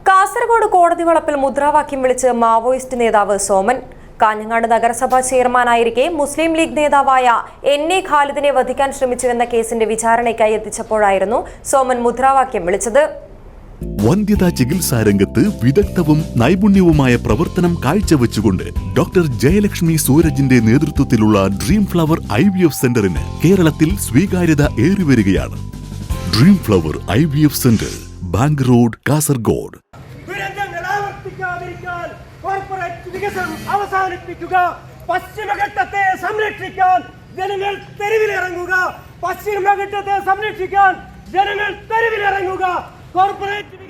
കാസർഗോഡ് കോടതി വളപ്പിൽ മുദ്രാവാക്യം വിളിച്ച് മാവോയിസ്റ്റ് നേതാവ് സോമൻ. കാഞ്ഞങ്ങാട് നഗരസഭാ ചെയർമാനായിരിക്കെ മുസ്ലിം ലീഗ് നേതാവായ NA ഖാലിദിനെ വധിക്കാൻ ശ്രമിച്ചുവെന്ന കേസിന്റെ വിചാരണയ്ക്കായി എത്തിച്ചപ്പോഴായിരുന്നു സോമൻ മുദ്രാവാക്യം വിളിച്ചത്. വന്ധ്യതാ ചികിത്സാ രംഗത്ത് വിദഗ്ധവും നൈപുണ്യവുമായ പ്രവർത്തനം കാഴ്ചവെച്ചുകൊണ്ട് ഡോക്ടർ ജയലക്ഷ്മി സൂരജിന്റെ നേതൃത്വത്തിലുള്ള ഡ്രീം ഫ്ലവർ IVF സെന്ററിന് കേരളത്തിൽ സ്വീകാര്യത ഏറിവരികയാണ്. Dream flower IVF centre, bank road, Kasaragod. അവസാനിപ്പിക്കുക, പശ്ചിമഘട്ടത്തെ സംരക്ഷിക്കാൻ ജനങ്ങൾ തെരുവിലിറങ്ങുക, പശ്ചിമഘട്ടത്തെ സംരക്ഷിക്കാൻ ജനങ്ങൾ തെരുവിലിറങ്ങുക.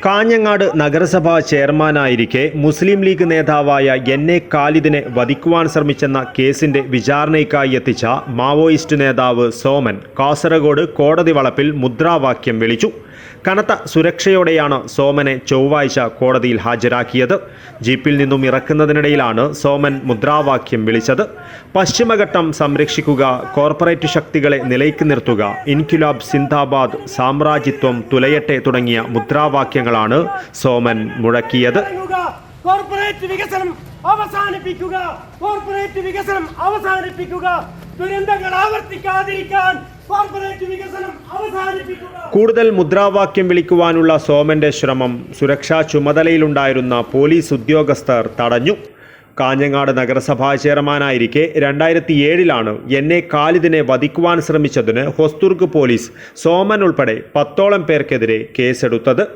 കാഞ്ഞങ്ങാട് നഗരസഭാ ചെയർമാനായിരിക്കെ മുസ്ലിം ലീഗ് നേതാവായ NA ഖാലിദിനെ വധിക്കുവാൻ ശ്രമിച്ചെന്ന കേസിന്റെ വിചാരണയ്ക്കായി എത്തിച്ച മാവോയിസ്റ്റ് നേതാവ് സോമൻ കാസർഗോഡ് കോടതി വളപ്പിൽ മുദ്രാവാക്യം വിളിച്ചു. കനത്ത സുരക്ഷയോടെയാണ് സോമനെ ചൊവ്വാഴ്ച കോടതിയിൽ ഹാജരാക്കിയത്. ജീപ്പിൽ നിന്നും ഇറക്കുന്നതിനിടയിലാണ് സോമൻ മുദ്രാവാക്യം വിളിച്ചത്. പശ്ചിമഘട്ടം സംരക്ഷിക്കുക, കോർപ്പറേറ്റ് ശക്തികളെ നിലയ്ക്ക് നിർത്തുക, ഇൻക്വിലാബ് സിന്ദാബാദ്, സാമ്രാജ്യത്വം തുലയട്ടെ തുടങ്ങിയ മുദ്രാവാക്യങ്ങളാണ് സോമൻ മുഴക്കിയത്. കോർപ്പറേറ്റ് വികസനം അവസാനിപ്പിക്കുക, കോർപ്പറേറ്റ് വികസനം അവസാനിപ്പിക്കുക, ദുരന്തങ്ങൾ ആവർത്തിക്കാതിരിക്കാൻ കോർപ്പറേറ്റ് വികസനം അവസാനിപ്പിക്കുക. കൂടുതൽ മുദ്രാവാക്യം വിളിക്കുവാനുള്ള സോമന്റെ ശ്രമം സുരക്ഷാ ചുമതലയിലുണ്ടായിരുന്ന പോലീസ് ഉദ്യോഗസ്ഥർ തടഞ്ഞു. കാഞ്ഞങ്ങാട് നഗരസഭാ ചെയർമാനായിരിക്കെ 2007 NA ഖാലിദിനെ വധിക്കുവാൻ ശ്രമിച്ചതിന് ഹൊസ്ദുർഗ് പോലീസ് സോമൻ ഉൾപ്പെടെ 10ഓളം പേർക്കെതിരെ കേസെടുത്തത്.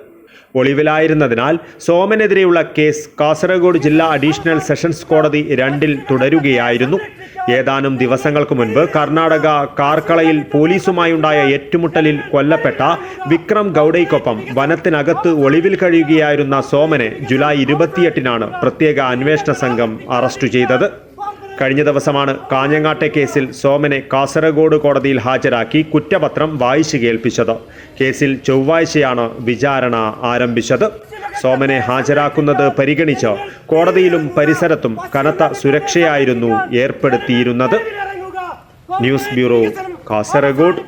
ഒളിവിലായിരുന്നതിനാൽ സോമനെതിരെയുള്ള കേസ് കാസർഗോഡ് ജില്ലാ അഡീഷണൽ സെഷൻസ് കോടതി 2 തുടരുകയായിരുന്നു. ഏതാനും ദിവസങ്ങൾക്ക് മുൻപ് കർണാടക കാർക്കളയിൽ പോലീസുമായുണ്ടായ ഏറ്റുമുട്ടലിൽ കൊല്ലപ്പെട്ട വിക്രം ഗൌഡയ്ക്കൊപ്പം വനത്തിനകത്ത് ഒളിവിൽ കഴിയുകയായിരുന്ന സോമനെ ജൂലൈ 28 പ്രത്യേക അന്വേഷണ സംഘം അറസ്റ്റ് ചെയ്തത്. കഴിഞ്ഞ ദിവസമാണ് കാഞ്ഞങ്ങാട്ടെ കേസിൽ സോമനെ കാസർഗോഡ് കോടതിയിൽ ഹാജരാക്കി കുറ്റപത്രം വായിച്ചു കേൾപ്പിച്ചത്. കേസിൽ ചൊവ്വാഴ്ചയാണ് വിചാരണ ആരംഭിച്ചത്. സോമനെ ഹാജരാക്കുന്നത് പരിഗണിച്ച് കോടതിയിലും പരിസരത്തും കനത്ത സുരക്ഷയായിരുന്നു ഏർപ്പെടുത്തിയിരുന്നത്. News bureau, Kasaragod.